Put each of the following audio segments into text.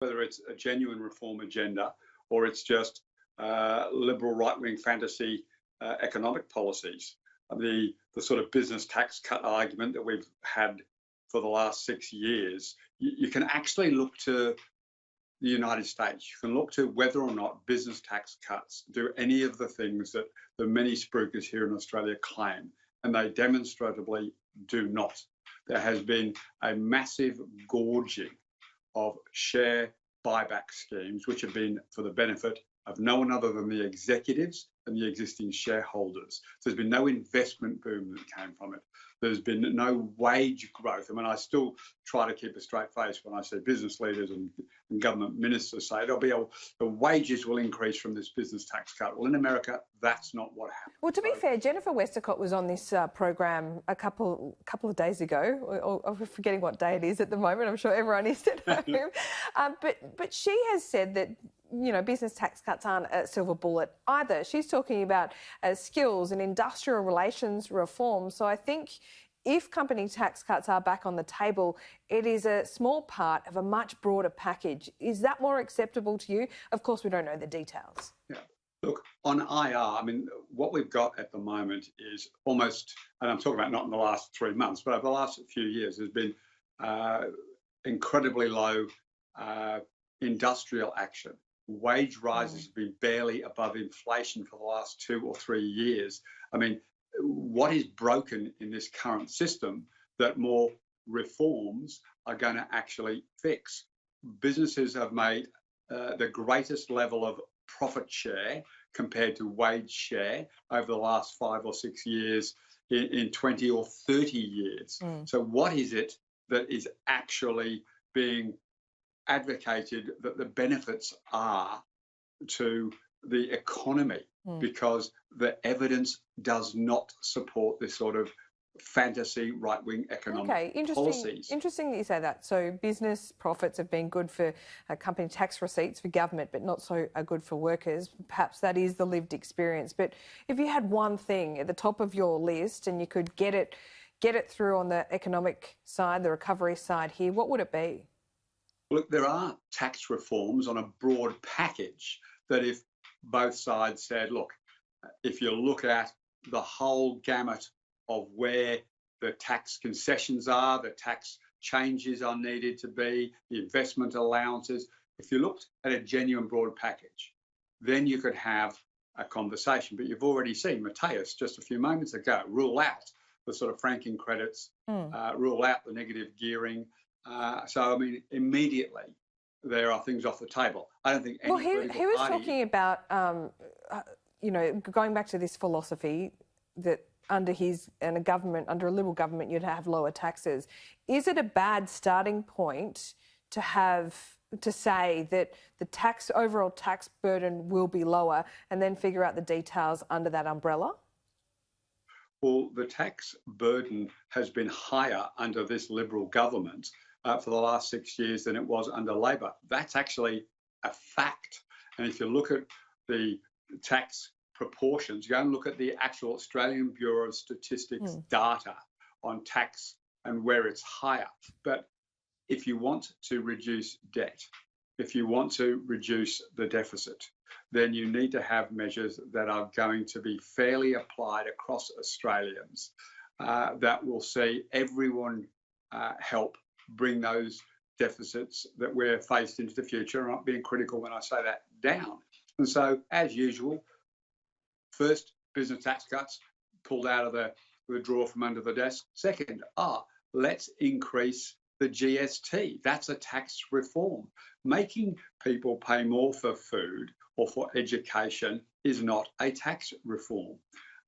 whether it's a genuine reform agenda or it's just liberal right-wing fantasy economic policies. The sort of business tax cut argument that we've had for the last 6 years, you can actually look to the United States. You can look to whether or not business tax cuts do any of the things that the many spruikers here in Australia claim, and they demonstrably do not. There has been a massive gorging of share buyback schemes, which have been for the benefit of no one other than the executives and the existing shareholders. There's been no investment boom that came from it. There's been no wage growth. I mean, I still try to keep a straight face when I see business leaders and government ministers say the wages will increase from this business tax cut. Well, in America, that's not what happened. Well, to be fair, Jennifer Westacott was on this program a couple of days ago, or I'm forgetting what day it is at the moment. I'm sure everyone is at home. But she has said that, you know, business tax cuts aren't a silver bullet either. She's talking about skills and industrial relations reform. So I think if company tax cuts are back on the table, it is a small part of a much broader package. Is that more acceptable to you? Of course, we don't know the details. Yeah. Look, on IR, I mean, what we've got at the moment is almost, and I'm talking about not in the last 3 months, but over the last few years, there's been incredibly low industrial action. Wage rises have been barely above inflation for the last 2 or 3 years. I mean, what is broken in this current system that more reforms are going to actually fix? Businesses have made the greatest level of profit share compared to wage share over the last 5 or 6 years in 20 or 30 years. So what is it that is actually being advocated that the benefits are to the economy? Because the evidence does not support this sort of fantasy right-wing economic policies. Interesting that you say that. So business profits have been good for company tax receipts for government, but not so good for workers. Perhaps that is the lived experience. But if you had one thing at the top of your list and you could get it through on the economic side, the recovery side here, what would it be? Look, there are tax reforms on a broad package that if both sides said, look, if you look at the whole gamut of where the tax concessions are, the tax changes are needed to be, the investment allowances, if you looked at a genuine broad package, then you could have a conversation. But you've already seen Mateus just a few moments ago rule out the sort of franking credits, rule out the negative gearing. So, I mean, immediately there are things off the table. I don't think any he was talking about, you know, going back to this philosophy that under a Liberal government, you'd have lower taxes. Is it a bad starting point to say that the overall tax burden will be lower and then figure out the details under that umbrella? Well, the tax burden has been higher under this Liberal government for the last 6 years than it was under Labor. That's actually a fact. And if you look at the tax proportions, go and look at the actual Australian Bureau of Statistics data on tax and where it's higher. But if you want to reduce debt, if you want to reduce the deficit, then you need to have measures that are going to be fairly applied across Australians that will see everyone help bring those deficits that we're faced into the future. I'm not being critical when I say that, down. And so, as usual, first, business tax cuts pulled out of the drawer from under the desk. Second, let's increase the GST. That's a tax reform. Making people pay more for food or for education is not a tax reform.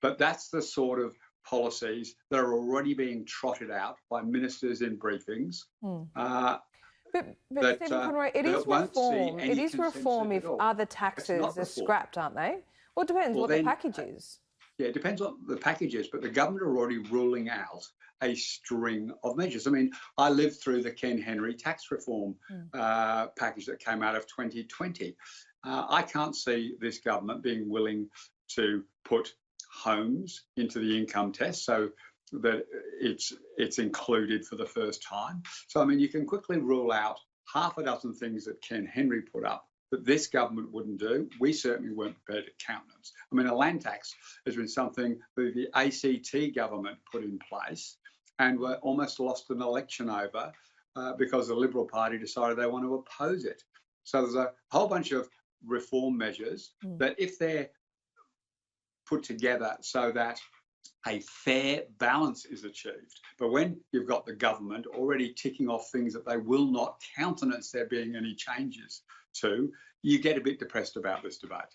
But that's the sort of policies that are already being trotted out by ministers in briefings. But Stephen Conroy, it is reform. It is reform if other taxes are scrapped, aren't they? Well, it depends what the package is. Yeah, it depends what the package is, but the government are already ruling out a string of measures. I mean, I lived through the Ken Henry tax reform package that came out of 2020. I can't see this government being willing to put homes into the income test so that it's included for the first time. So, I mean, you can quickly rule out half a dozen things that Ken Henry put up that this government wouldn't do. We certainly weren't prepared to countenance. I mean, a land tax has been something that the ACT government put in place and were almost lost an election over because the Liberal Party decided they want to oppose it. So there's a whole bunch of reform measures that, if they're put together so that a fair balance is achieved. But when you've got the government already ticking off things that they will not countenance there being any changes to, you get a bit depressed about this debate.